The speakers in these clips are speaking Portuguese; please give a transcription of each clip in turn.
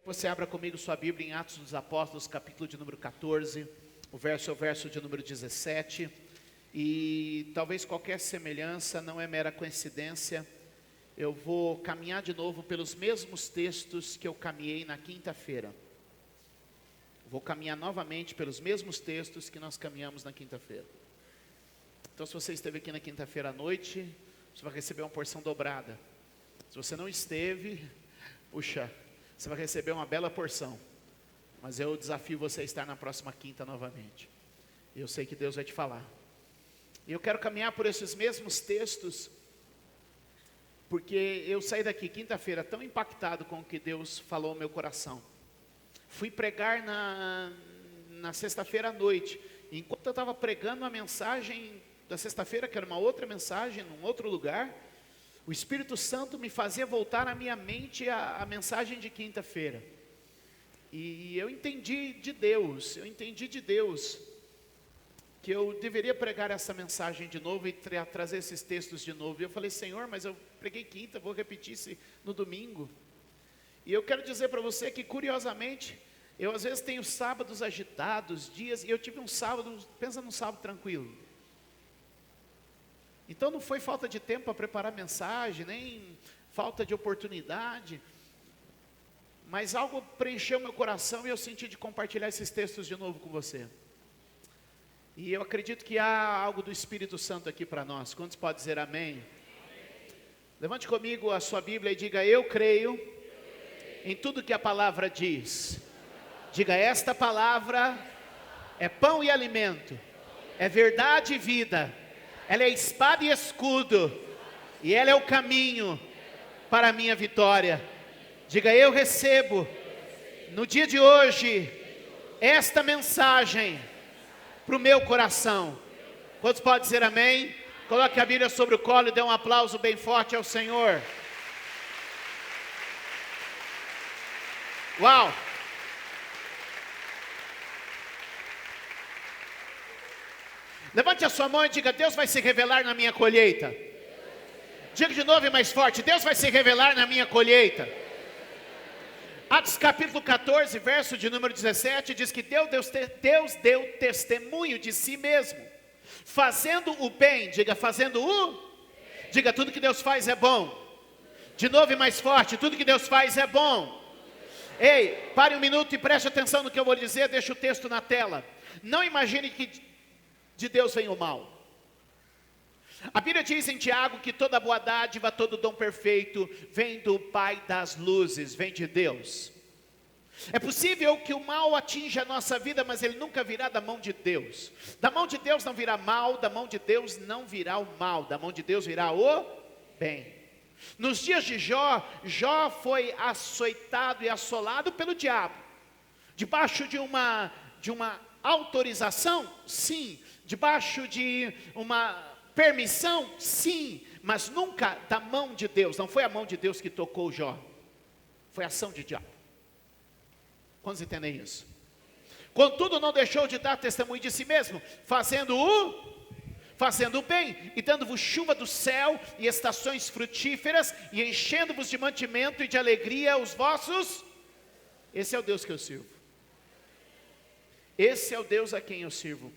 Você abra comigo sua Bíblia em Atos dos Apóstolos, capítulo de número 14, o verso é o verso de número 17, e talvez qualquer semelhança não é mera coincidência. Eu vou caminhar de novo pelos mesmos textos que eu caminhei na quinta-feira. Vou caminhar novamente pelos mesmos textos que nós caminhamos na quinta-feira. Então, se você esteve aqui na quinta-feira à noite, você vai receber uma porção dobrada. Se você não esteve, puxa, você vai receber uma bela porção. Mas eu desafio você a estar na próxima quinta novamente. Eu sei que Deus vai te falar. E eu quero caminhar por esses mesmos textos, porque eu saí daqui quinta-feira tão impactado com o que Deus falou no meu coração. Fui pregar na sexta-feira à noite. Enquanto eu estava pregando a mensagem da sexta-feira, que era uma outra mensagem, num outro lugar, o Espírito Santo me fazia voltar à minha mente a mensagem de quinta-feira. E eu entendi de Deus, que eu deveria pregar essa mensagem de novo e trazer esses textos de novo. E eu falei, Senhor, mas eu preguei quinta, vou repetir isso no domingo. E eu quero dizer para você que, curiosamente, eu às vezes tenho sábados agitados, dias, e eu tive um sábado, pensa num sábado tranquilo. Então não foi falta de tempo para preparar a mensagem, nem falta de oportunidade, mas algo preencheu meu coração e eu senti de compartilhar esses textos de novo com você. E eu acredito que há algo do Espírito Santo aqui para nós. Quantos podem dizer amém? Amém? Levante comigo a sua Bíblia e diga, eu creio em tudo que a palavra diz. Diga, esta palavra é pão e alimento, é verdade e vida. Ela é espada e escudo, e ela é o caminho para a minha vitória. Diga, eu recebo, no dia de hoje, esta mensagem para o meu coração. Quantos podem dizer amém? Coloque a Bíblia sobre o colo e dê um aplauso bem forte ao Senhor. Uau! Levante a sua mão e diga, Deus vai se revelar na minha colheita. Diga de novo e mais forte, Deus vai se revelar na minha colheita. Atos capítulo 14, verso de número 17, diz que Deus deu testemunho de si mesmo, fazendo o bem. Diga, fazendo o. Diga, tudo que Deus faz é bom. De novo e mais forte, tudo que Deus faz é bom. Ei, pare um minuto e preste atenção no que eu vou dizer, deixa o texto na tela. Não imagine que de Deus vem o mal. A Bíblia diz em Tiago que toda boa dádiva, todo dom perfeito vem do Pai das luzes, vem de Deus. É possível que o mal atinja a nossa vida, mas ele nunca virá da mão de Deus. Da mão de Deus não virá mal, da mão de Deus não virá o mal, da mão de Deus virá o bem. Nos dias de Jó, Jó foi açoitado e assolado pelo diabo. Debaixo de uma autorização? Sim. Debaixo de uma permissão? Sim. Mas nunca da mão de Deus. Não foi a mão de Deus que tocou Jó. Foi a ação de diabo. Quantos entendem isso? Contudo, não deixou de dar testemunho de si mesmo, fazendo o bem, e dando-vos chuva do céu e estações frutíferas, e enchendo-vos de mantimento e de alegria os vossos. Esse é o Deus que eu sirvo. Esse é o Deus a quem eu sirvo.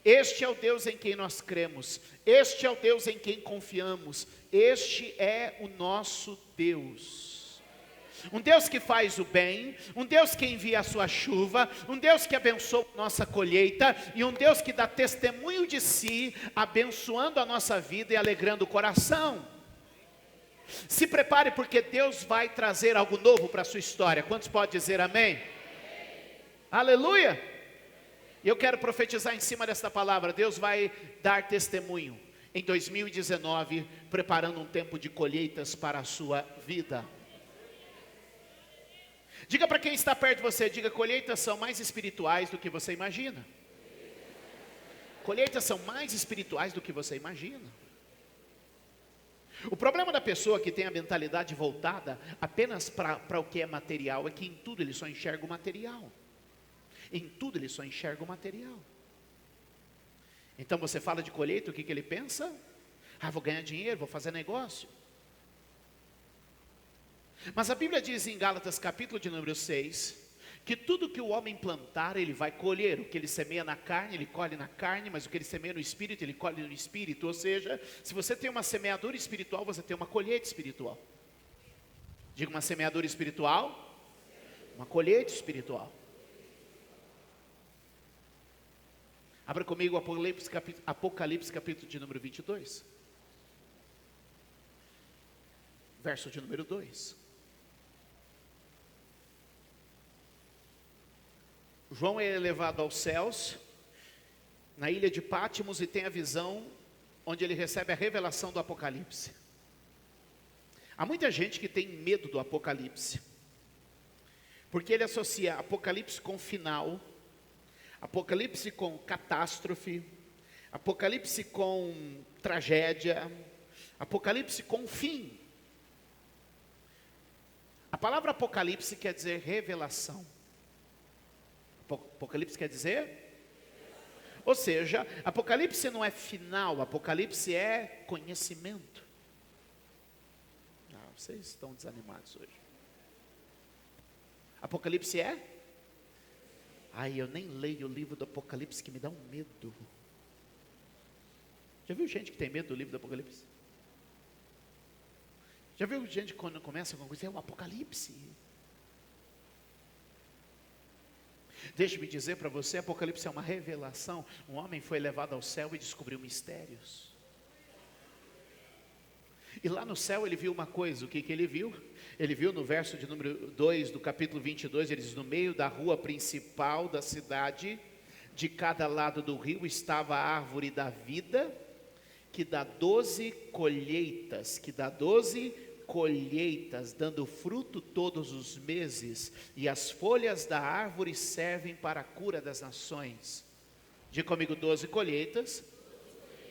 Este é o Deus em quem nós cremos. Este é o Deus em quem confiamos. Este é o nosso Deus. Um Deus que faz o bem, um Deus que envia a sua chuva, um Deus que abençoa a nossa colheita, e um Deus que dá testemunho de si, abençoando a nossa vida e alegrando o coração. Se prepare, porque Deus vai trazer algo novo para a sua história. Quantos podem dizer amém? Amém. Aleluia! E eu quero profetizar em cima desta palavra. Deus vai dar testemunho em 2019, preparando um tempo de colheitas para a sua vida. Diga para quem está perto de você, diga, colheitas são mais espirituais do que você imagina. Colheitas são mais espirituais do que você imagina. O problema da pessoa que tem a mentalidade voltada apenas para o que é material, é que em tudo ele só enxerga o material. Em tudo ele só enxerga o material. Então você fala de colheita, o que ele pensa? Vou ganhar dinheiro, vou fazer negócio. Mas a Bíblia diz em Gálatas capítulo de número 6, que tudo que o homem plantar, ele vai colher. O que ele semeia na carne, ele colhe na carne, mas o que ele semeia no espírito, ele colhe no espírito. Ou seja, se você tem uma semeadura espiritual, você tem uma colheita espiritual. Diga, uma semeadura espiritual, uma colheita espiritual. Abra comigo Apocalipse capítulo de número 22. Verso de número 2. João é levado aos céus, na ilha de Pátimos, e tem a visão onde ele recebe a revelação do Apocalipse. Há muita gente que tem medo do Apocalipse, porque ele associa Apocalipse com final, Apocalipse com catástrofe, Apocalipse com tragédia, Apocalipse com fim. A palavra Apocalipse quer dizer revelação. Apocalipse quer dizer? Ou seja, Apocalipse não é final, Apocalipse é conhecimento. Vocês estão desanimados hoje. Apocalipse é? Ai, eu nem leio o livro do Apocalipse, que me dá um medo. Já viu gente que tem medo do livro do Apocalipse? Já viu gente que quando começa alguma coisa, é o Apocalipse? Deixe-me dizer para você, Apocalipse é uma revelação. Um homem foi levado ao céu e descobriu mistérios. E lá no céu ele viu uma coisa. O que ele viu? Ele viu no verso de número 2 do capítulo 22, ele diz: no meio da rua principal da cidade, de cada lado do rio, estava a árvore da vida, que dá 12 colheitas, dando fruto todos os meses, e as folhas da árvore servem para a cura das nações. Diga comigo, 12 colheitas,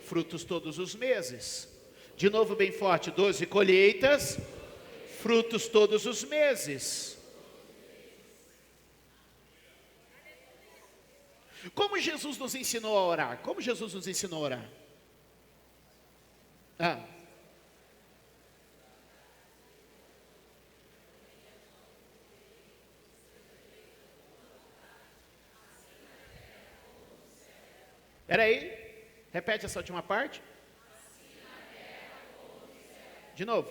frutos todos os meses. De novo bem forte, 12 colheitas, frutos todos os meses. Como Jesus nos ensinou a orar? Como Jesus nos ensinou a orar? Espera aí, repete essa última parte. De novo.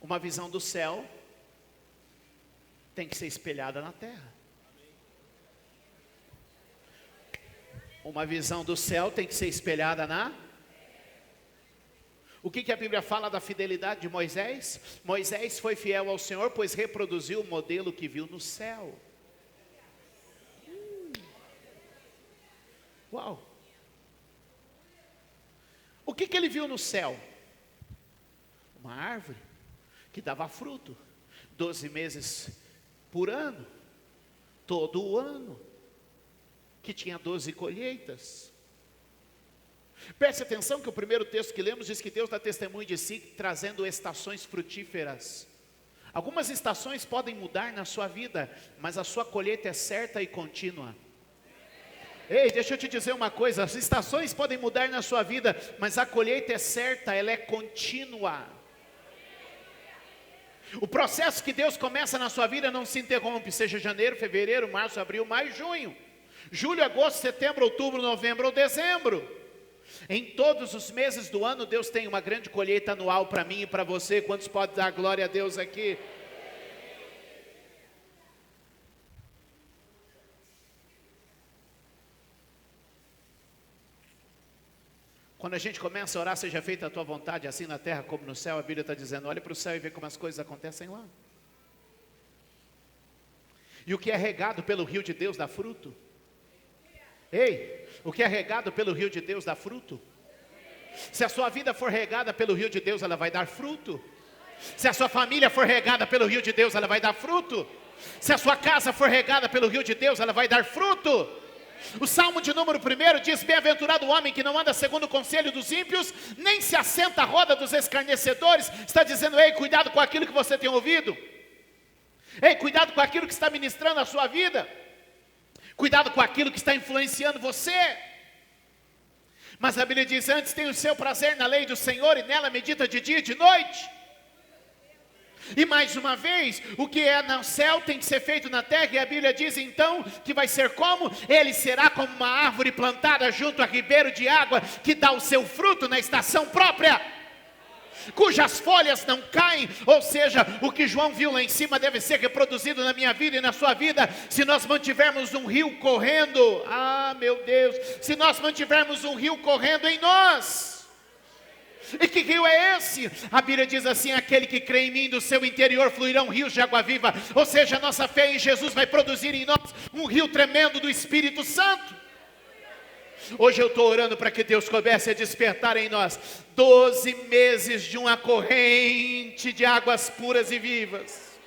Uma visão do céu tem que ser espelhada na terra. Uma visão do céu tem que ser espelhada na... O que a Bíblia fala da fidelidade de Moisés? Moisés foi fiel ao Senhor, pois reproduziu o modelo que viu no céu. Uau! O que ele viu no céu? Uma árvore que dava fruto, 12 meses por ano, todo o ano, que tinha 12 colheitas. Preste atenção que o primeiro texto que lemos diz que Deus dá testemunho de si, trazendo estações frutíferas. Algumas estações podem mudar na sua vida, mas a sua colheita é certa e contínua. Ei, deixa eu te dizer uma coisa, as estações podem mudar na sua vida, mas a colheita é certa, ela é contínua. O processo que Deus começa na sua vida não se interrompe, seja janeiro, fevereiro, março, abril, maio, junho, julho, agosto, setembro, outubro, novembro ou dezembro. Em todos os meses do ano, Deus tem uma grande colheita anual para mim e para você. Quantos podem dar glória a Deus aqui? Quando a gente começa a orar, seja feita a tua vontade, assim na terra como no céu, a Bíblia está dizendo, olha para o céu e vê como as coisas acontecem lá. E o que é regado pelo rio de Deus dá fruto. Ei, o que é regado pelo rio de Deus dá fruto. Se a sua vida for regada pelo rio de Deus, ela vai dar fruto. Se a sua família for regada pelo rio de Deus, ela vai dar fruto. Se a sua casa for regada pelo rio de Deus, ela vai dar fruto. O Salmo de número 1 diz, bem-aventurado o homem que não anda segundo o conselho dos ímpios, nem se assenta à roda dos escarnecedores. Está dizendo, ei, cuidado com aquilo que você tem ouvido. Ei, cuidado com aquilo que está ministrando a sua vida. Cuidado com aquilo que está influenciando você. Mas a Bíblia diz, antes tem o seu prazer na lei do Senhor, e nela medita de dia e de noite. E mais uma vez, o que é no céu tem que ser feito na terra, e a Bíblia diz então, que vai ser como? Ele será como uma árvore plantada junto a ribeiro de água, que dá o seu fruto na estação própria, cujas folhas não caem. Ou seja, o que João viu lá em cima deve ser reproduzido na minha vida e na sua vida, se nós mantivermos um rio correndo, meu Deus, se nós mantivermos um rio correndo em nós. E que rio é esse? A Bíblia diz assim, aquele que crê em mim, do seu interior fluirão rios de água viva. Ou seja, a nossa fé em Jesus vai produzir em nós um rio tremendo do Espírito Santo. Hoje eu estou orando para que Deus comece a despertar em nós 12 meses de uma corrente de águas puras e vivas.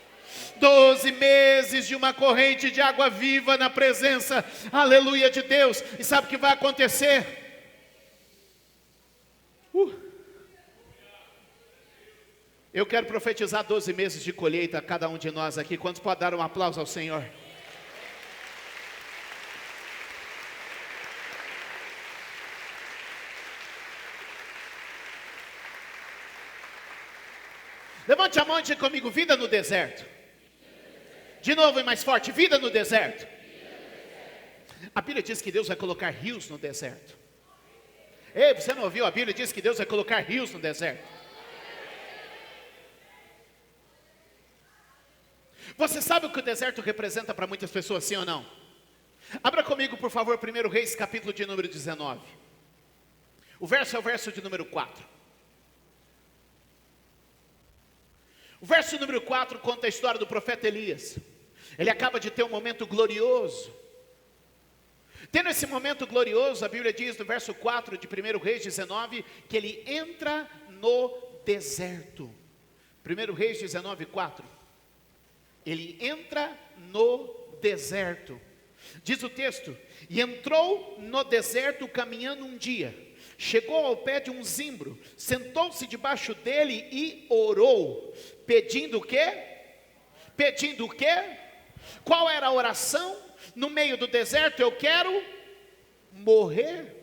12 meses de uma corrente de água viva na presença, aleluia, de Deus. E sabe o que vai acontecer? Eu quero profetizar 12 meses de colheita a cada um de nós aqui. Quantos podem dar um aplauso ao Senhor? Levante a mão e diga comigo, vida no deserto. De novo e mais forte, vida no deserto. A Bíblia diz que Deus vai colocar rios no deserto. Ei, você não ouviu? A Bíblia diz que Deus vai colocar rios no deserto. Você sabe o que o deserto representa para muitas pessoas, sim ou não? Abra comigo, por favor, 1 Reis, capítulo de número 19. O verso é o verso de número 4. O verso número 4 conta a história do profeta Elias. Ele acaba de ter um momento glorioso. Tendo esse momento glorioso, a Bíblia diz no verso 4 de 1 Reis 19, que ele entra no deserto. 1 Reis 19, 4. Ele entra no deserto. Diz o texto, e entrou no deserto caminhando um dia. Chegou ao pé de um zimbro, sentou-se debaixo dele e orou. Pedindo o quê? Pedindo o quê? Qual era a oração? No meio do deserto, eu quero morrer.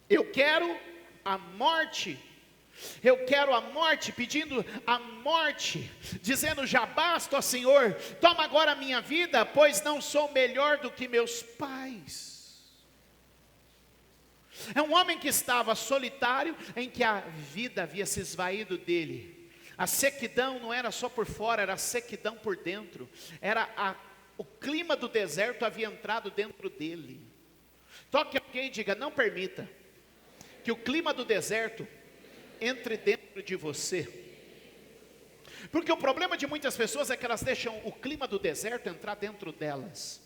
Eu quero a morte. Eu quero a morte, pedindo a morte, dizendo, já basta, ó Senhor, toma agora a minha vida, pois não sou melhor do que meus pais. É um homem que estava solitário, em que a vida havia se esvaído dele. A sequidão não era só por fora, era a sequidão por dentro. O clima do deserto havia entrado dentro dele. Toque alguém e diga, não permita que o clima do deserto entre dentro de você. Porque o problema de muitas pessoas é que elas deixam o clima do deserto entrar dentro delas.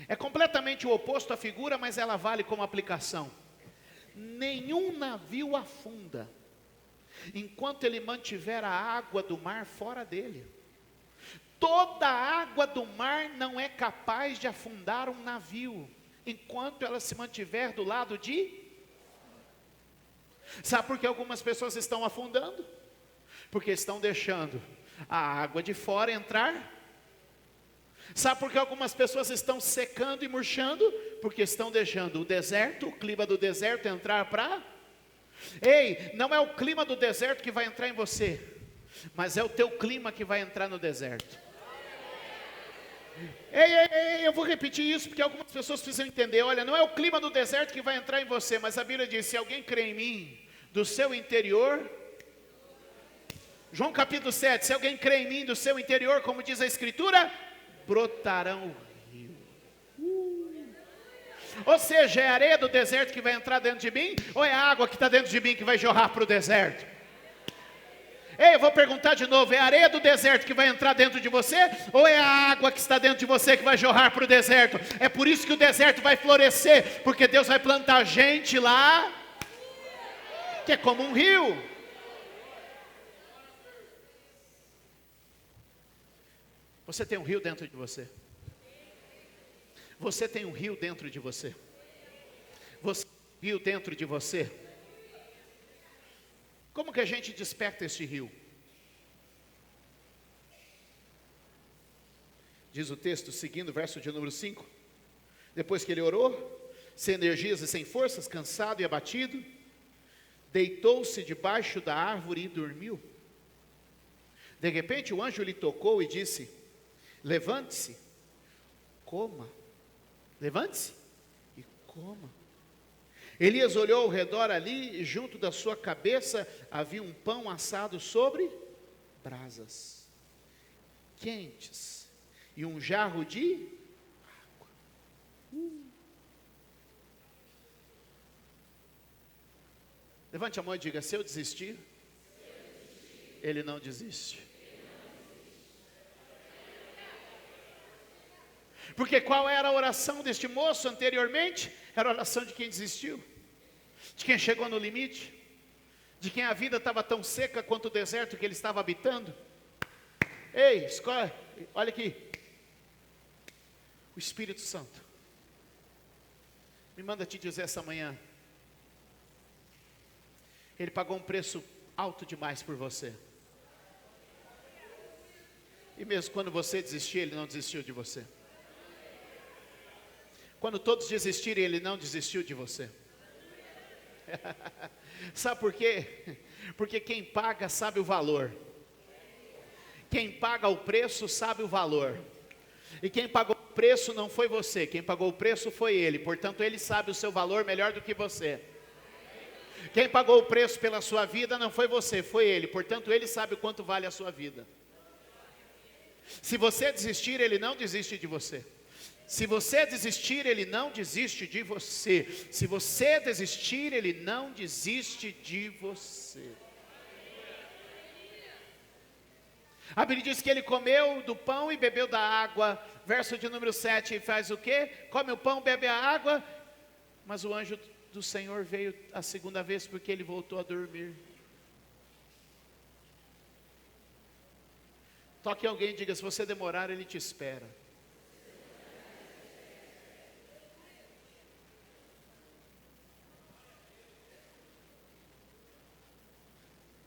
É completamente o oposto à figura, mas ela vale como aplicação. Nenhum navio afunda enquanto ele mantiver a água do mar fora dele. Toda a água do mar não é capaz de afundar um navio enquanto ela se mantiver do lado de... Sabe por que algumas pessoas estão afundando? Porque estão deixando a água de fora entrar. Sabe por que algumas pessoas estão secando e murchando? Porque estão deixando o deserto, o clima do deserto entrar para... Ei, não é o clima do deserto que vai entrar em você, mas é o teu clima que vai entrar no deserto. Ei, eu vou repetir isso porque algumas pessoas precisam entender. Olha, não é o clima do deserto que vai entrar em você, mas a Bíblia diz, se alguém crê em mim, do seu interior, João capítulo 7, se alguém crê em mim, do seu interior, como diz a Escritura, brotarão rios. Ou seja, é a areia do deserto que vai entrar dentro de mim, ou é a água que está dentro de mim que vai jorrar para o deserto? Ei, eu vou perguntar de novo, é a areia do deserto que vai entrar dentro de você, ou é a água que está dentro de você que vai jorrar para o deserto? É por isso que o deserto vai florescer, porque Deus vai plantar gente lá, que é como um rio. Você tem um rio dentro de você. Você tem um rio dentro de você. Você tem um rio dentro de você. Como que a gente desperta esse rio? Diz o texto, seguindo o verso de número 5. Depois que ele orou, sem energias e sem forças, cansado e abatido, deitou-se debaixo da árvore e dormiu. De repente o anjo lhe tocou e disse: levante-se, coma. Levante-se e coma. Elias olhou ao redor ali, e junto da sua cabeça havia um pão assado sobre brasas quentes e um jarro de água. Levante a mão e diga: se eu desistir, ele não desiste. Porque qual era a oração deste moço anteriormente? Era a oração de quem desistiu, de quem chegou no limite, de quem a vida estava tão seca quanto o deserto que ele estava habitando. Ei, escolhe, olha aqui, o Espírito Santo me manda te dizer essa manhã: ele pagou um preço alto demais por você. E mesmo quando você desistir, ele não desistiu de você. Quando todos desistirem, ele não desistiu de você. Sabe por quê? Porque quem paga sabe o valor. Quem paga o preço sabe o valor. E quem pagou o preço não foi você, quem pagou o preço foi ele. Portanto, ele sabe o seu valor melhor do que você. Quem pagou o preço pela sua vida não foi você, foi ele. Portanto, ele sabe o quanto vale a sua vida. Se você desistir, ele não desiste de você. Se você desistir, ele não desiste de você. Se você desistir, ele não desiste de você. A Bíblia diz que ele comeu do pão e bebeu da água. Verso de número 7, faz o quê? Come o pão, bebe a água. Mas o anjo do Senhor veio a segunda vez porque ele voltou a dormir. Toque alguém e diga: se você demorar, ele te espera.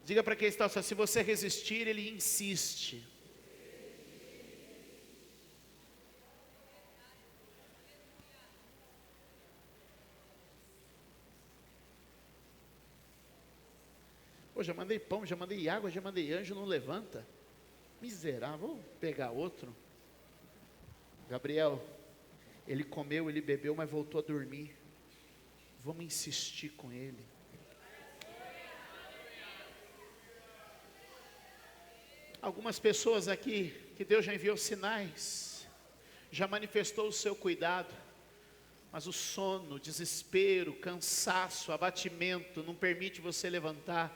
Diga para quem está, se você resistir, ele insiste. Pô, já mandei pão, já mandei água, já mandei anjo, não levanta. Miserável, vou pegar outro. Gabriel, ele comeu, ele bebeu, mas voltou a dormir. Vamos insistir com ele. Algumas pessoas aqui, que Deus já enviou sinais, já manifestou o seu cuidado, mas o sono, o desespero, o cansaço, o abatimento não permite você levantar.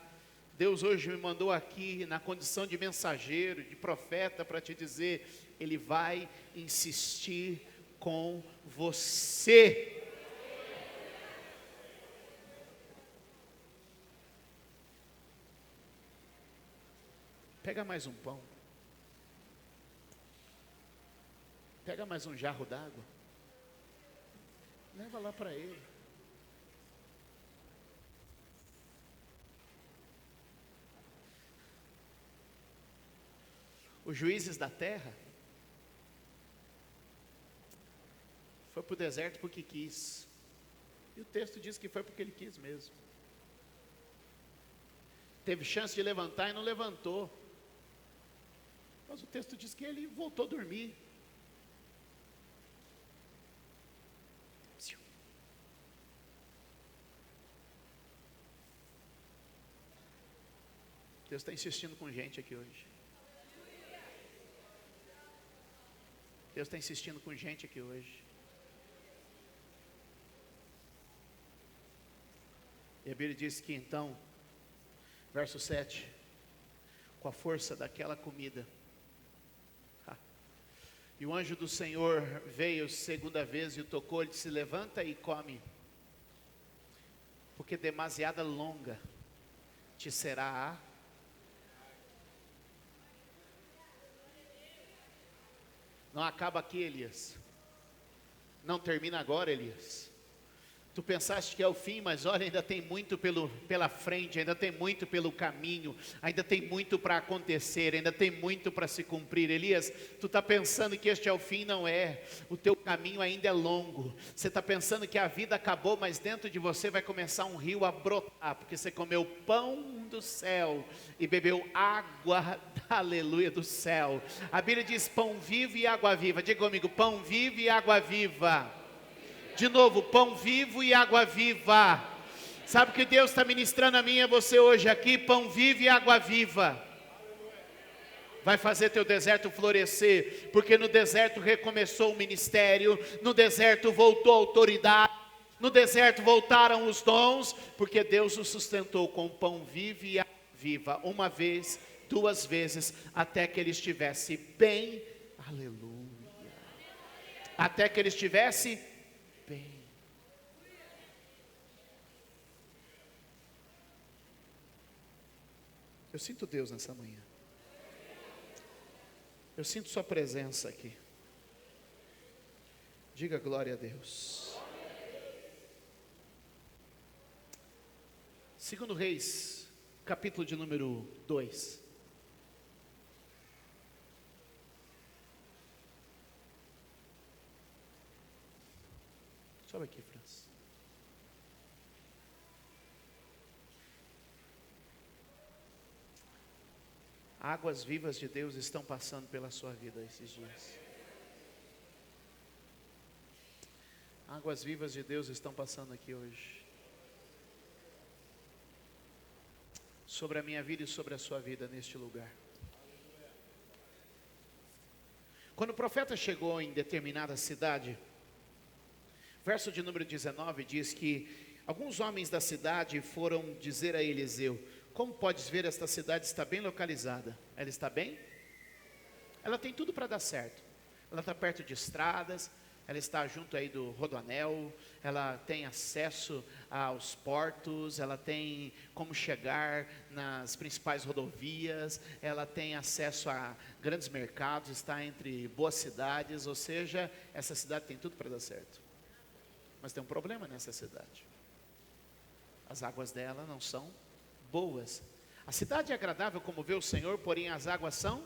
Deus hoje me mandou aqui na condição de mensageiro, de profeta, para te dizer: ele vai insistir com você. Pega mais um pão. Pega mais um jarro d'água. Leva lá para ele. Os juízes da terra foi para o deserto porque quis. E o texto diz que foi porque ele quis mesmo. Teve chance de levantar e não levantou. Mas o texto diz que ele voltou a dormir. Deus está insistindo com gente aqui hoje. Deus está insistindo com gente aqui hoje. E a Bíblia diz que então, verso 7, com a força daquela comida, e o anjo do Senhor veio segunda vez e o tocou, ele disse: levanta e come, porque demasiada longa te será a... Não acaba aqui, Elias. Não termina agora, Elias. Tu pensaste que é o fim, mas olha, ainda tem muito pela frente, ainda tem muito pelo caminho, ainda tem muito para acontecer, ainda tem muito para se cumprir. Elias, tu está pensando que este é o fim, não é. O teu caminho ainda é longo. Você está pensando que a vida acabou, mas dentro de você vai começar um rio a brotar, porque você comeu pão do céu e bebeu água, aleluia, do céu. A Bíblia diz pão vivo e água viva. Diga comigo, pão vivo e água viva. De novo, pão vivo e água viva. Sabe o que Deus está ministrando a mim e a você hoje aqui? Pão vivo e água viva. Vai fazer teu deserto florescer, porque no deserto recomeçou o ministério, no deserto voltou a autoridade, no deserto voltaram os dons, porque Deus o sustentou com pão vivo e água viva, uma vez, duas vezes, até que ele estivesse bem, aleluia, até que ele estivesse bem. Eu sinto Deus nessa manhã. Eu sinto sua presença aqui. Diga glória a Deus. Segundo Reis, capítulo de número 2. Sobe aqui, França. Águas vivas de Deus estão passando pela sua vida esses dias. Águas vivas de Deus estão passando aqui hoje. Sobre a minha vida e sobre a sua vida neste lugar. Quando o profeta chegou em determinada cidade, verso de número 19 diz que alguns homens da cidade foram dizer a Eliseu: como podes ver, esta cidade está bem localizada. Ela está bem? Ela tem tudo para dar certo. Ela está perto de estradas, ela está junto aí do Rodoanel, ela tem acesso aos portos, ela tem como chegar nas principais rodovias, ela tem acesso a grandes mercados, está entre boas cidades, ou seja, essa cidade tem tudo para dar certo. Mas tem um problema nessa cidade. As águas dela não são boas. A cidade é agradável como vê o Senhor, porém as águas são,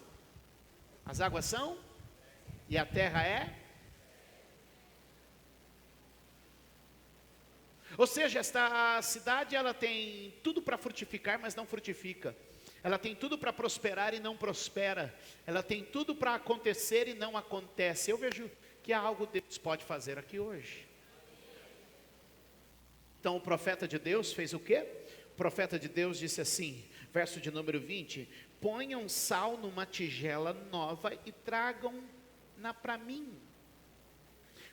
e a terra é. Ou seja, esta cidade ela tem tudo para frutificar, mas não frutifica. Ela tem tudo para prosperar e não prospera. Ela tem tudo para acontecer e não acontece. Eu vejo que há algo que Deus pode fazer aqui hoje. Então o profeta de Deus fez o quê? O profeta de Deus disse assim, verso de número 20: ponham sal numa tigela nova e tragam-na para mim.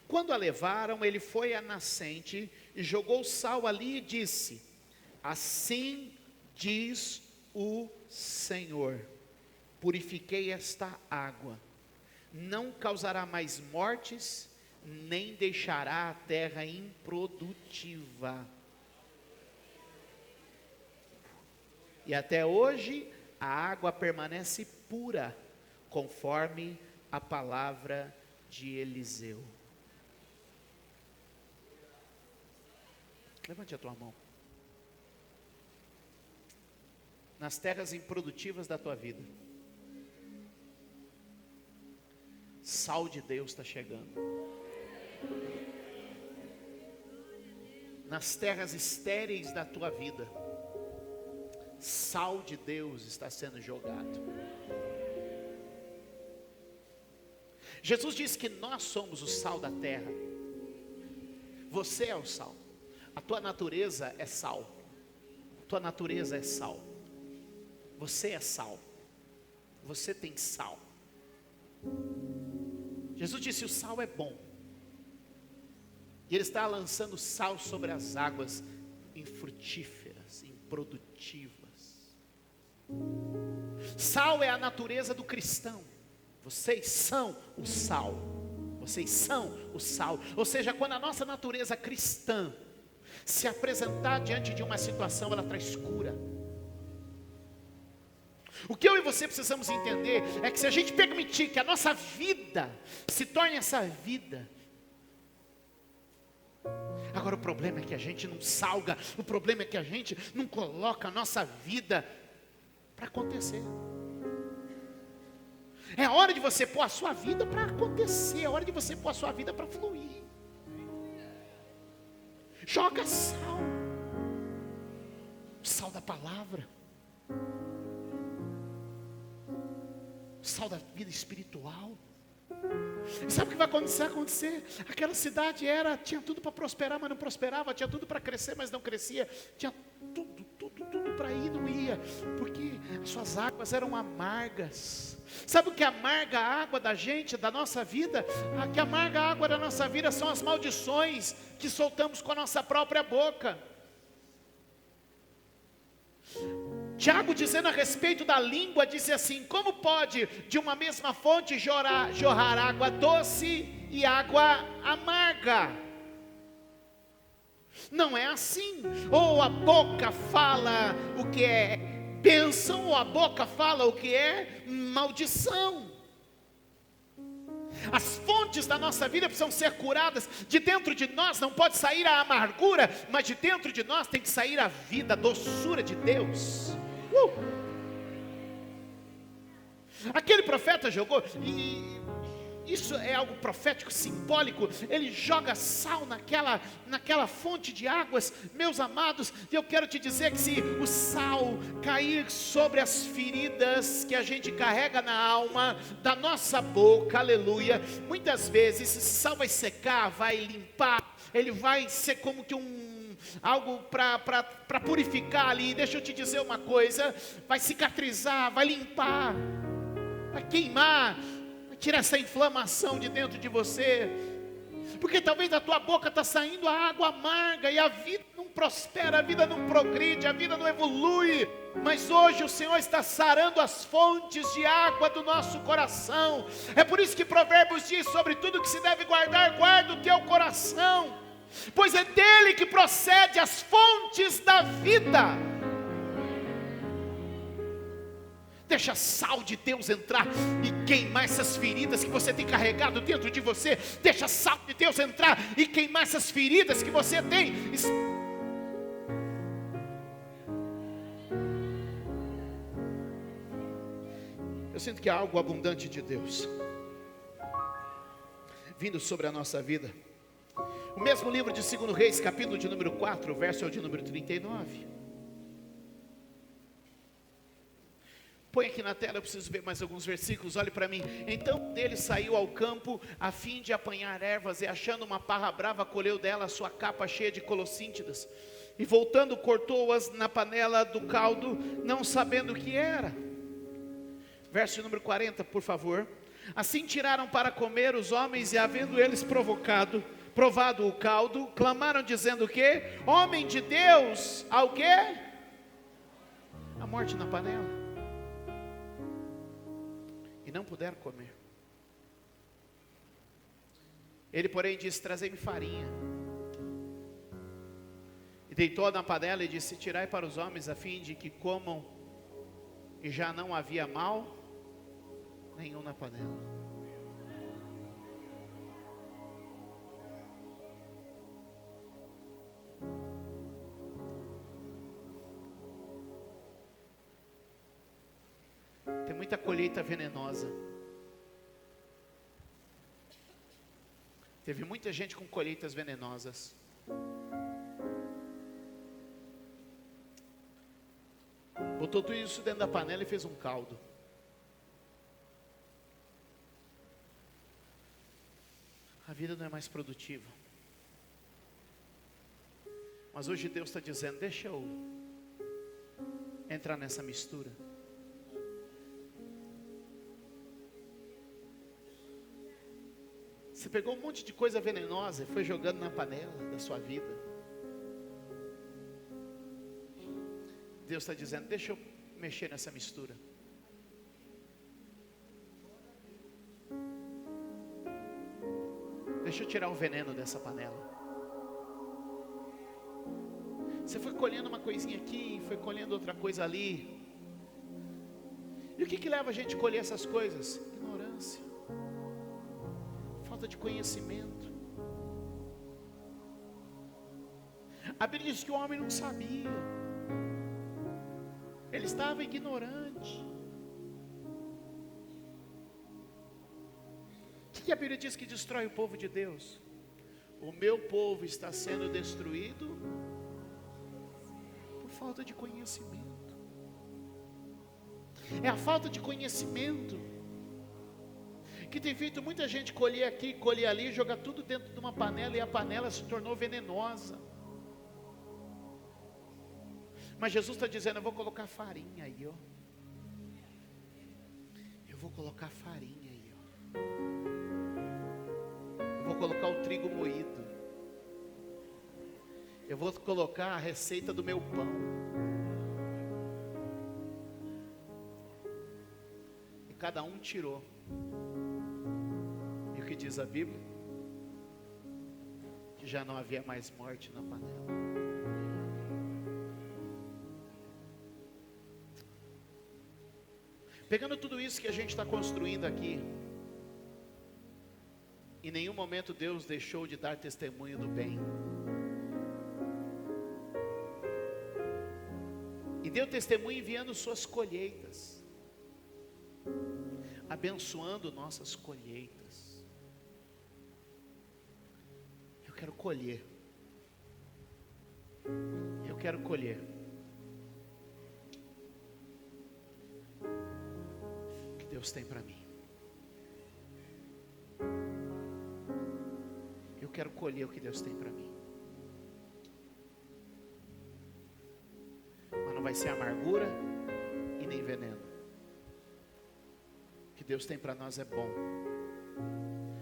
Quando a levaram, ele foi à nascente e jogou sal ali e disse: assim diz o Senhor, purifiquei esta água, não causará mais mortes, nem deixará a terra improdutiva. E até hoje a água permanece pura, conforme a palavra de Eliseu. Levante a tua mão. Nas terras improdutivas da tua vida, sal de Deus está chegando. Nas terras estéreis da tua vida, sal de Deus está sendo jogado. Jesus disse que nós somos o sal da terra. Você é o sal. A tua natureza é sal. A tua natureza é sal. Você é sal. Você tem sal. Jesus disse: o sal é bom. E Ele está lançando sal sobre as águas infrutíferas, improdutivas. Sal é a natureza do cristão. Vocês são o sal. Vocês são o sal. Ou seja, quando a nossa natureza cristã se apresentar diante de uma situação, ela traz cura. O que eu e você precisamos entender é que se a gente permitir que a nossa vida se torne essa vida, Agora o problema é que a gente não salga, o problema é que a gente não coloca a nossa vida para acontecer. É a hora de você pôr a sua vida para acontecer, é a hora de você pôr a sua vida para fluir. Joga sal, sal da palavra, sal da vida espiritual. E sabe o que vai acontecer? Aquela cidade tinha tudo para prosperar, mas não prosperava, tinha tudo para crescer, mas não crescia, tinha tudo para ir, não ia, porque as suas águas eram amargas. Sabe o que amarga a água da gente, da nossa vida? O que amarga a água da nossa vida são as maldições que soltamos com a nossa própria boca. Tiago, dizendo a respeito da língua, disse assim: como pode de uma mesma fonte jorrar água doce e água amarga? Não é assim. Ou a boca fala o que é bênção, ou a boca fala o que é maldição. As fontes da nossa vida precisam ser curadas. De dentro de nós não pode sair a amargura, mas de dentro de nós tem que sair a vida, a doçura de Deus. Aquele profeta jogou, e isso é algo profético, simbólico. Ele joga sal naquela fonte de águas. Meus amados, eu quero te dizer que se o sal cair sobre as feridas que a gente carrega na alma, da nossa boca, aleluia, muitas vezes esse sal vai secar, vai limpar, ele vai ser como que algo para purificar ali. Deixa eu te dizer uma coisa: vai cicatrizar, vai limpar, vai queimar, tira essa inflamação de dentro de você, porque talvez da tua boca está saindo a água amarga, e a vida não prospera, a vida não progride, a vida não evolui. Mas hoje o Senhor está sarando as fontes de água do nosso coração. É por isso que Provérbios diz: sobre tudo que se deve guardar, guarda o teu coração, pois é dele que procede as fontes da vida. Deixa sal de Deus entrar e queimar essas feridas que você tem carregado dentro de você. Deixa sal de Deus entrar e queimar essas feridas que você tem. Eu sinto que há algo abundante de Deus vindo sobre a nossa vida. O mesmo livro de 2 Reis, capítulo de número 4, verso é o de número 39. Põe aqui na tela, eu preciso ver mais alguns versículos, olhe para mim. Então dele saiu ao campo a fim de apanhar ervas, e achando uma parra brava, colheu dela a sua capa cheia de colossíntidas, e voltando cortou-as na panela do caldo, não sabendo o que era. Verso número 40, por favor. Assim tiraram para comer os homens, e havendo eles provado o caldo, clamaram dizendo o quê? Homem de Deus, ao quê? A morte na panela. E não puderam comer. Ele, porém, disse: trazei-me farinha. E deitou na panela e disse: tirai para os homens, a fim de que comam. E já não havia mal nenhum na panela. Tem muita colheita venenosa. Teve muita gente com colheitas venenosas. Botou tudo isso dentro da panela e fez um caldo. A vida não é mais produtiva. Mas hoje Deus está dizendo: deixa eu entrar nessa mistura. Você pegou um monte de coisa venenosa e foi jogando na panela da sua vida. Deus está dizendo: deixa eu mexer nessa mistura. Deixa eu tirar o veneno dessa panela. Você foi colhendo uma coisinha aqui, foi colhendo outra coisa ali. E o que leva a gente a colher essas coisas? Ignorância, falta de conhecimento. A Bíblia diz que o homem não sabia. Ele estava ignorante. O que a Bíblia diz que destrói o povo de Deus? O meu povo está sendo destruído por falta de conhecimento. É a falta de conhecimento que tem feito muita gente colher aqui, colher ali, jogar tudo dentro de uma panela, e a panela se tornou venenosa. Mas Jesus está dizendo: eu vou colocar farinha aí, ó. Eu vou colocar farinha aí, ó. Eu vou colocar o trigo moído. Eu vou colocar a receita do meu pão. E cada um tirou. E o que diz a Bíblia? Que já não havia mais morte na panela. Pegando tudo isso que a gente está construindo aqui, em nenhum momento Deus deixou de dar testemunho do bem. E deu testemunho enviando suas colheitas, abençoando nossas colheitas. Eu quero colher. Eu quero colher. Deus tem para mim. Eu quero colher o que Deus tem para mim. Mas não vai ser amargura e nem veneno. O que Deus tem para nós é bom.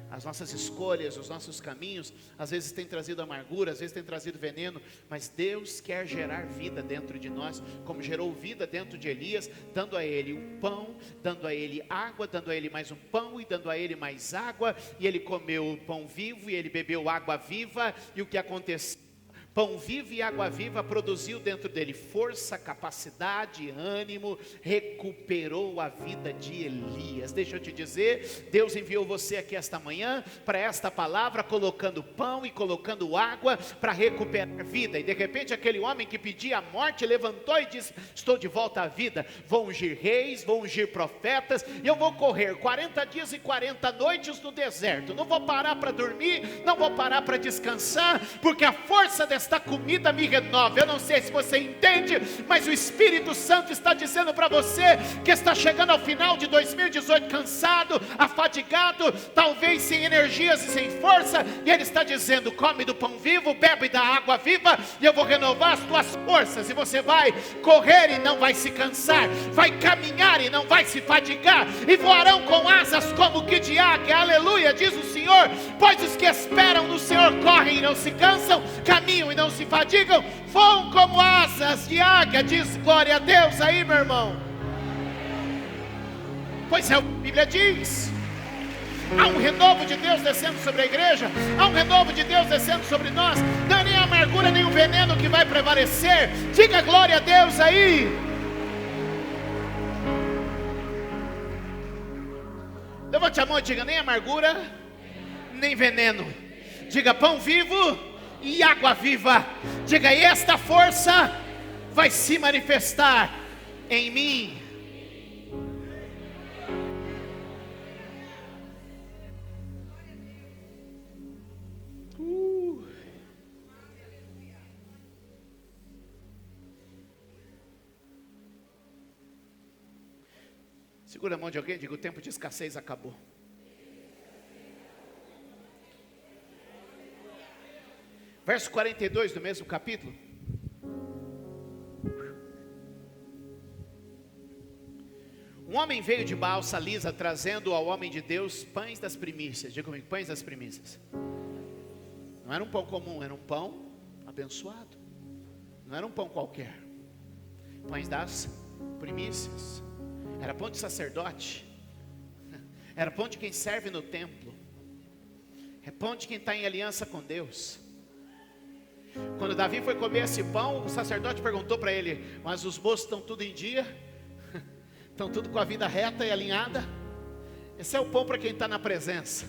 As nossas escolhas, os nossos caminhos, às vezes tem trazido amargura, às vezes tem trazido veneno, mas Deus quer gerar vida dentro de nós, como gerou vida dentro de Elias, dando a ele um pão, dando a ele água, dando a ele mais um pão e dando a ele mais água, e ele comeu o pão vivo e ele bebeu água viva, e o que aconteceu? Pão vivo e água viva produziu dentro dele força, capacidade, ânimo, recuperou a vida de Elias. Deixa eu te dizer, Deus enviou você aqui esta manhã para esta palavra, colocando pão e colocando água para recuperar a vida. E de repente aquele homem que pedia a morte levantou e disse: estou de volta à vida, vou ungir reis, vou ungir profetas, e eu vou correr 40 dias e 40 noites no deserto. Não vou parar para dormir, não vou parar para descansar, porque a força desta comida me renova. Eu não sei se você entende, mas o Espírito Santo está dizendo para você que está chegando ao final de 2018 cansado, afadigado, talvez sem energias e sem força, e Ele está dizendo: come do pão vivo, bebe da água viva, e eu vou renovar as tuas forças, e você vai correr e não vai se cansar, vai caminhar e não vai se fadigar, e voarão com asas como que de águia. Aleluia, diz o Senhor, pois os que esperam no Senhor correm e não se cansam, caminham e não se fadigam, voam como asas de águia. Diz glória a Deus aí, meu irmão. Pois é, a Bíblia diz: há um renovo de Deus descendo sobre a igreja, há um renovo de Deus descendo sobre nós. Não é nem a amargura nem o veneno que vai prevalecer. Diga glória a Deus aí. Levante a mão e diga: nem amargura nem veneno. Diga: pão vivo e água viva. Diga: e esta força vai se manifestar em mim. Segura a mão de alguém e diga: o tempo de escassez acabou. Verso 42 do mesmo capítulo. Um homem veio de balsa lisa, trazendo ao homem de Deus pães das primícias. Diga comigo: pães das primícias. Não era um pão comum, era um pão abençoado. Não era um pão qualquer. Pães das primícias. Era pão de sacerdote. Era pão de quem serve no templo. É pão de quem está em aliança com Deus. Quando Davi foi comer esse pão, o sacerdote perguntou para ele: mas os moços estão tudo em dia? Estão tudo com a vida reta e alinhada? Esse é o pão para quem está na presença.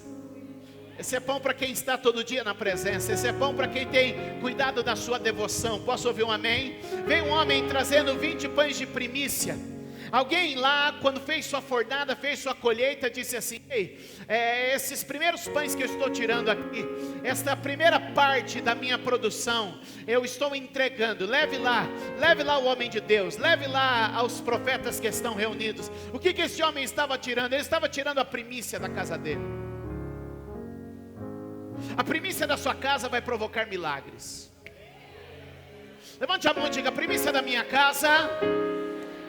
Esse é pão para quem está todo dia na presença. Esse é pão para quem tem cuidado da sua devoção. Posso ouvir um amém? Veio um homem trazendo 20 pães de primícia. Alguém lá, quando fez sua fornada, fez sua colheita, disse assim: ei, esses primeiros pães que eu estou tirando aqui, esta primeira parte da minha produção, eu estou entregando. Leve lá o homem de Deus, leve lá aos profetas que estão reunidos. O que esse homem estava tirando? Ele estava tirando a primícia da casa dele. A primícia da sua casa vai provocar milagres. Levante a mão e diga: a primícia da minha casa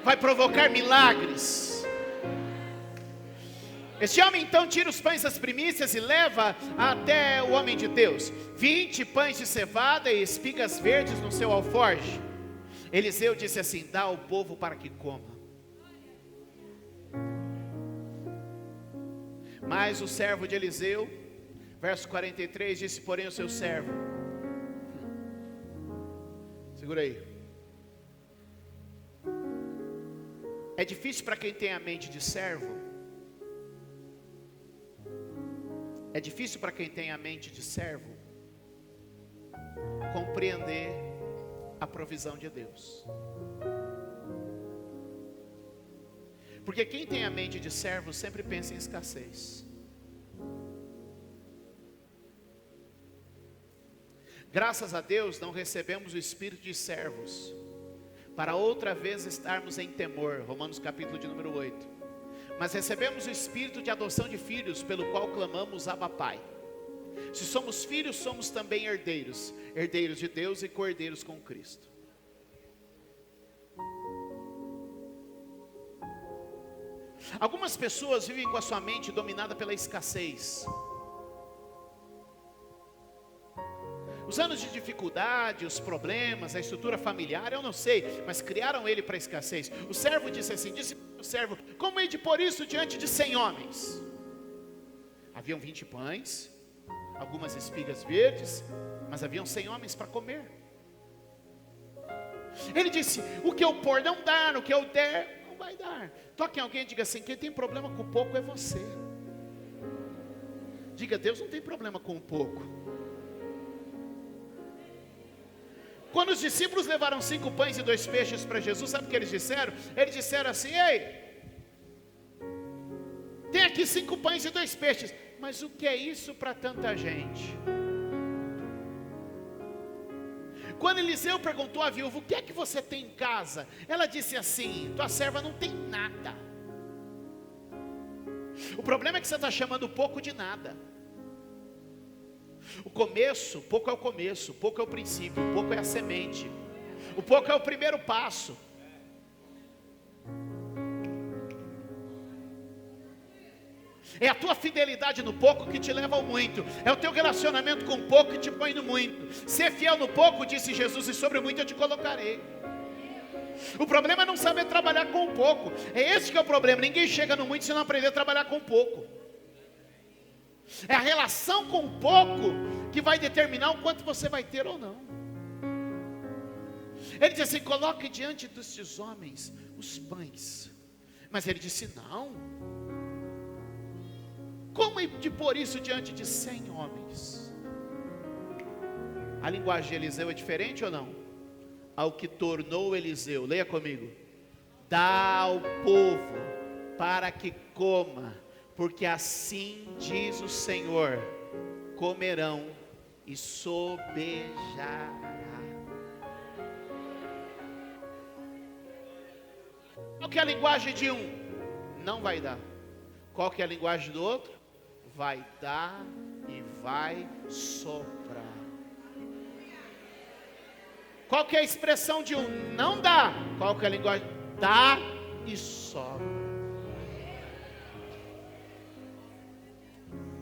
vai provocar milagres. Este homem então tira os pães das primícias e leva até o homem de Deus 20 pães de cevada e espigas verdes no seu alforje. Eliseu disse assim: dá ao povo para que coma. Mas o servo de Eliseu, verso 43, disse porém o seu servo, segura aí. É difícil para quem tem a mente de servo. É difícil para quem tem a mente de servo compreender a provisão de Deus. Porque quem tem a mente de servo sempre pensa em escassez. Graças a Deus não recebemos o espírito de servos para outra vez estarmos em temor. Romanos capítulo de número 8. Mas recebemos o espírito de adoção de filhos, pelo qual clamamos Abba Pai. Se somos filhos, somos também herdeiros, herdeiros de Deus e co-herdeiros com Cristo. Algumas pessoas vivem com a sua mente dominada pela escassez. Os anos de dificuldade, os problemas, a estrutura familiar, eu não sei, mas criaram ele para a escassez. O servo disse assim, disse o servo: como hei de pôr isso diante de 100 homens? Haviam 20 pães, algumas espigas verdes, mas haviam 100 homens para comer. Ele disse: o que eu pôr não dá, o que eu der não vai dar. Toque em alguém e diga assim: quem tem problema com pouco é você. Diga: Deus não tem problema com pouco. Quando os discípulos levaram 5 pães e 2 peixes para Jesus, sabe o que eles disseram? Eles disseram assim: ei, tem aqui 5 pães e 2 peixes, mas o que é isso para tanta gente? Quando Eliseu perguntou à viúva: o que é que você tem em casa? Ela disse assim: tua serva não tem nada. O problema é que você está chamando pouco de nada. O começo, pouco é o começo, pouco é o princípio, pouco é a semente, o pouco é o primeiro passo. É a tua fidelidade no pouco que te leva ao muito. É o teu relacionamento com o pouco que te põe no muito. Ser fiel no pouco, disse Jesus, e sobre o muito eu te colocarei. O problema é não saber trabalhar com o pouco. É esse que é o problema. Ninguém chega no muito se não aprender a trabalhar com o pouco. É a relação com o pouco que vai determinar o quanto você vai ter ou não. Ele disse assim: coloque diante destes homens os pães. Mas ele disse: não. Como de pôr isso diante de 100 homens? A linguagem de Eliseu é diferente ou não? Ao que tornou Eliseu, leia comigo: dá ao povo para que coma, porque assim diz o Senhor: comerão e sobejará. Qual que é a linguagem de um? Não vai dar. Qual que é a linguagem do outro? Vai dar e vai soprar. Qual que é a expressão de um? Não dá. Qual que é a linguagem? Dá e sopra.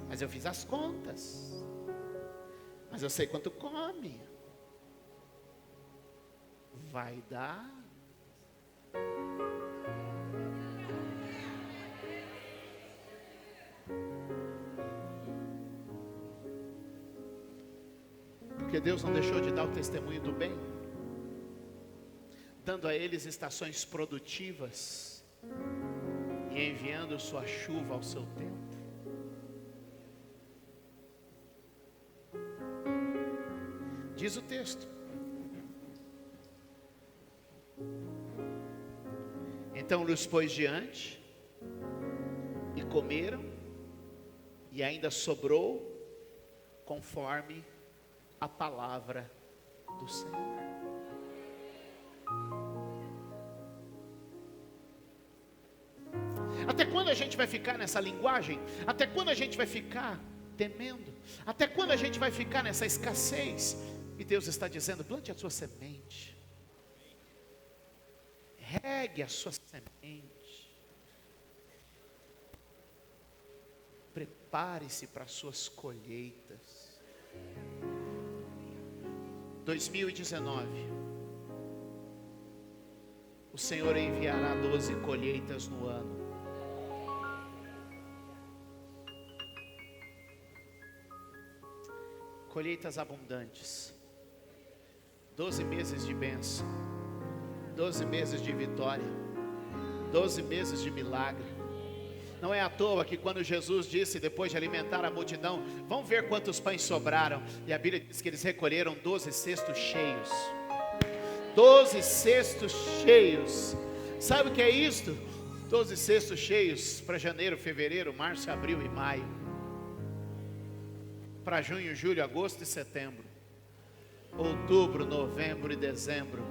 Mas eu fiz as contas. Mas eu sei quanto come. Vai dar. Porque Deus não deixou de dar o testemunho do bem, dando a eles estações produtivas e enviando sua chuva ao seu tempo. Diz o texto. Então lhes pôs diante, e comeram, e ainda sobrou, conforme a palavra do Senhor. Até quando a gente vai ficar nessa linguagem? Até quando a gente vai ficar temendo? Até quando a gente vai ficar nessa escassez? E Deus está dizendo: plante a sua semente, regue a sua semente, prepare-se para as suas colheitas. 2019, o Senhor enviará 12 colheitas no ano. Colheitas abundantes, 12 meses de bênção, 12 meses de vitória, 12 meses de milagre. Não é à toa que quando Jesus disse, depois de alimentar a multidão, vamos ver quantos pães sobraram, e a Bíblia diz que eles recolheram 12 cestos cheios. 12 cestos cheios. Sabe o que é isto? 12 cestos cheios para janeiro, fevereiro, março, abril e maio. Para junho, julho, agosto e setembro, outubro, novembro e dezembro.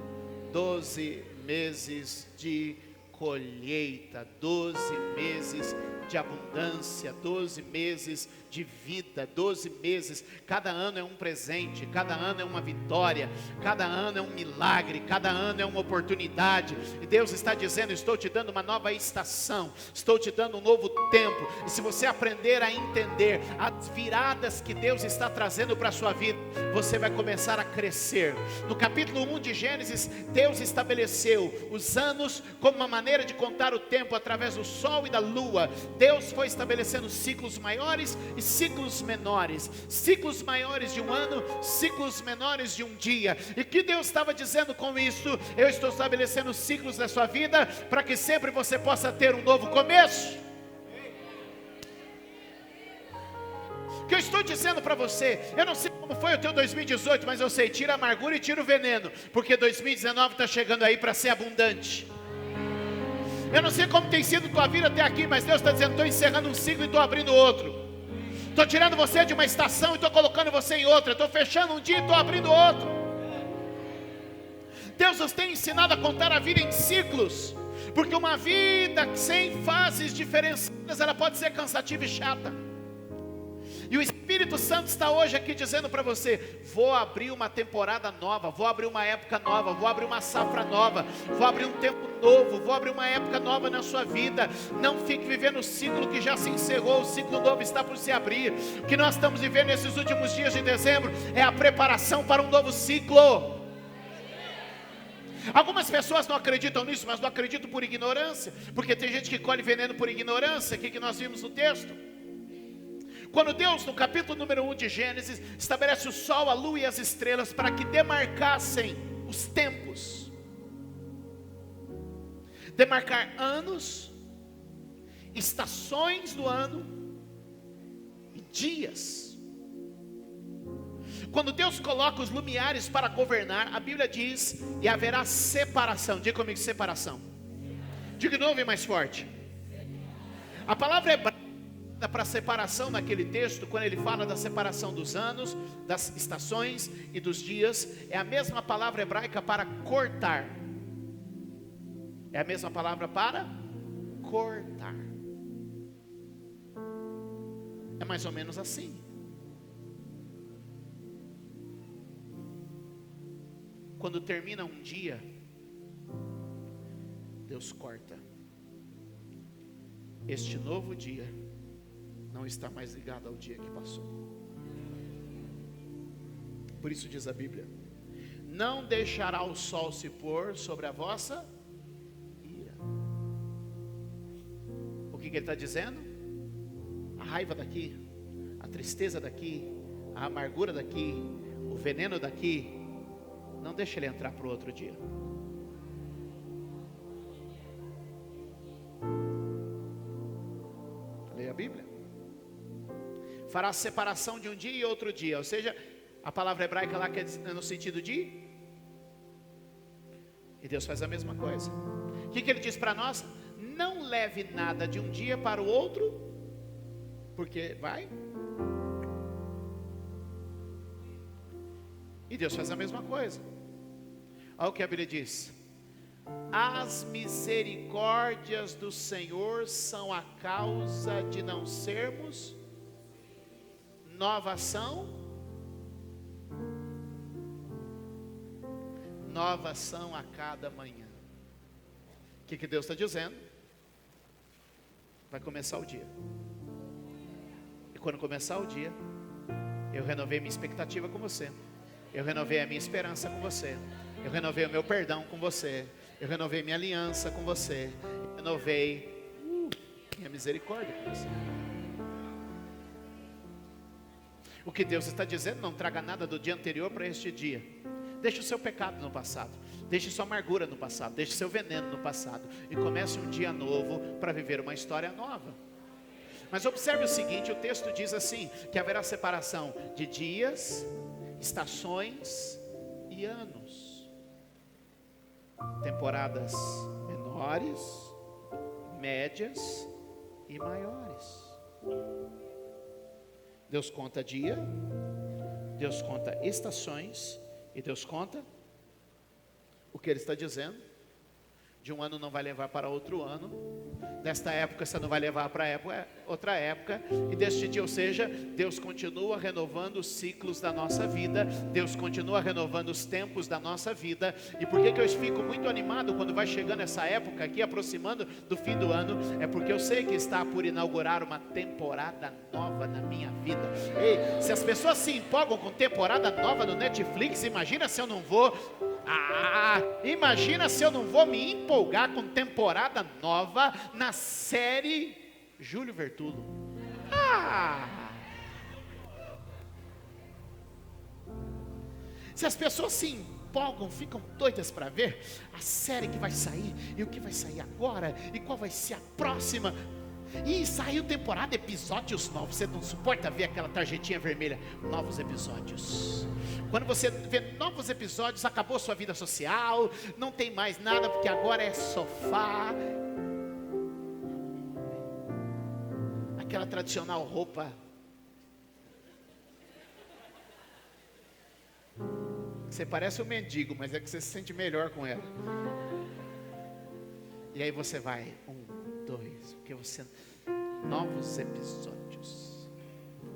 12 meses de colheita, 12 meses de abundância, 12 meses de vida, 12 meses. Cada ano é um presente, cada ano é uma vitória, cada ano é um milagre, cada ano é uma oportunidade. E Deus está dizendo: estou te dando uma nova estação, estou te dando um novo tempo. E se você aprender a entender as viradas que Deus está trazendo para a sua vida, você vai começar a crescer. No capítulo 1 de Gênesis, Deus estabeleceu os anos como uma maneira de contar o tempo através do sol e da lua. Deus foi estabelecendo ciclos maiores e ciclos menores, ciclos maiores de um ano, ciclos menores de um dia. E que Deus estava dizendo com isso? Eu estou estabelecendo ciclos da sua vida, para que sempre você possa ter um novo começo. O que eu estou dizendo para você, eu não sei como foi o teu 2018, mas eu sei, tira a amargura e tira o veneno, porque 2019 está chegando aí para ser abundante. Eu não sei como tem sido tua vida até aqui, mas Deus está dizendo: estou encerrando um ciclo e estou abrindo outro. Estou tirando você de uma estação e estou colocando você em outra. Estou fechando um dia e estou abrindo outro. Deus nos tem ensinado a contar a vida em ciclos, porque uma vida sem fases diferenciadas, ela pode ser cansativa e chata. E o Espírito Santo está hoje aqui dizendo para você: vou abrir uma temporada nova, vou abrir uma época nova, vou abrir uma safra nova, vou abrir um tempo novo, vou abrir uma época nova na sua vida. Não fique vivendo o ciclo que já se encerrou, o ciclo novo está por se abrir. O que nós estamos vivendo nesses últimos dias de dezembro é a preparação para um novo ciclo. Algumas pessoas não acreditam nisso, mas não acreditam por ignorância, porque tem gente que colhe veneno por ignorância. O que nós vimos no texto? Quando Deus, no capítulo número 1 de Gênesis, estabelece o sol, a lua e as estrelas para que demarcassem os tempos. Demarcar anos, estações do ano e dias. Quando Deus coloca os lumiares para governar, a Bíblia diz: e haverá separação. Diga comigo: separação. Diga de novo e mais forte. A palavra hebraica para separação naquele texto, quando ele fala da separação dos anos, das estações e dos dias, é a mesma palavra hebraica para cortar. É a mesma palavra para cortar. É mais ou menos assim. Quando termina um dia, Deus corta. Este novo dia não está mais ligado ao dia que passou. Por isso diz a Bíblia: não deixará o sol se pôr sobre a vossa ira. O que ele está dizendo? A raiva daqui, a tristeza daqui, a amargura daqui, o veneno daqui, não deixa ele entrar para o outro dia. Leia a Bíblia. Fará separação de um dia e outro dia, ou seja, A palavra hebraica lá que é no sentido de... E Deus faz a mesma coisa. O que Ele diz para nós? Não leve nada de um dia para o outro, porque vai. E Deus faz a mesma coisa. Olha o que a Bíblia diz: as misericórdias do Senhor são a causa de não sermos nova ação. Nova ação a cada manhã. O que Deus está dizendo? Vai começar o dia. E quando começar o dia, eu renovei minha expectativa com você. Eu renovei a minha esperança com você. Eu renovei o meu perdão com você. Eu renovei minha aliança com você. Eu renovei minha misericórdia com você. O que Deus está dizendo: não traga nada do dia anterior para este dia. Deixe o seu pecado no passado. Deixe sua amargura no passado. Deixe seu veneno no passado. E comece um dia novo para viver uma história nova. Mas observe o seguinte: o texto diz assim, que haverá separação de dias, estações e anos. Temporadas menores, médias e maiores. Deus conta dia, Deus conta estações, e Deus conta o que Ele está dizendo. De um ano não vai levar para outro ano. Desta época você não vai levar para outra época. E deste dia, ou seja, Deus continua renovando os ciclos da nossa vida. Deus continua renovando os tempos da nossa vida. E por que eu fico muito animado quando vai chegando essa época aqui, aproximando do fim do ano? É porque eu sei que está por inaugurar uma temporada nova na minha vida. Ei, se as pessoas se empolgam com temporada nova no Netflix, imagina se eu não vou... imagina se eu não vou me empolgar com temporada nova na série Júlio Vertulo. Se as pessoas se empolgam, ficam doidas para ver a série que vai sair, e o que vai sair agora, e qual vai ser a próxima. E saiu temporada, episódios novos. Você não suporta ver aquela tarjetinha vermelha? Novos episódios. Quando você vê novos episódios, acabou sua vida social, não tem mais nada, porque agora é sofá. Aquela tradicional roupa. Você parece um mendigo, mas é que você se sente melhor com ela. E aí você vai, 1, 2, porque você... Novos episódios.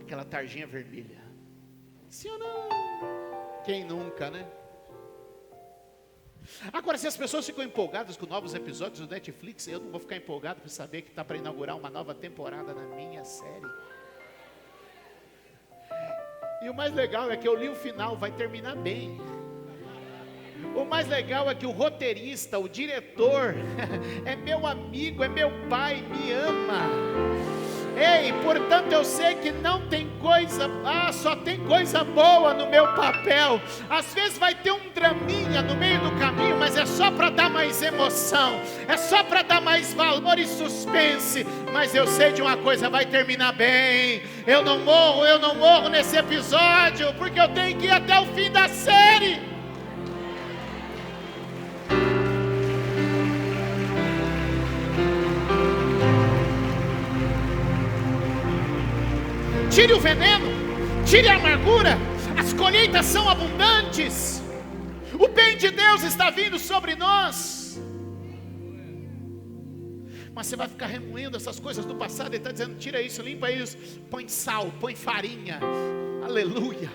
Aquela tarjinha vermelha. Sim ou não? Quem nunca, né? Agora, se as pessoas ficam empolgadas com novos episódios do Netflix, eu não vou ficar empolgado por saber que está para inaugurar uma nova temporada na minha série. E o mais legal é que eu li o final, vai terminar bem. O mais legal é que o roteirista, o diretor, é meu amigo, é meu pai, me ama. Ei, portanto eu sei que não tem coisa, só tem coisa boa no meu papel. Às vezes vai ter um draminha no meio do caminho, mas é só para dar mais emoção, é só para dar mais valor e suspense. Mas eu sei de uma coisa, vai terminar bem. Eu não morro nesse episódio, porque eu tenho que ir até o fim da série. Tire o veneno, tire a amargura, as colheitas são abundantes, o bem de Deus está vindo sobre nós. Mas você vai ficar remoendo essas coisas do passado. Ele está dizendo: tira isso, limpa isso, põe sal, põe farinha, aleluia.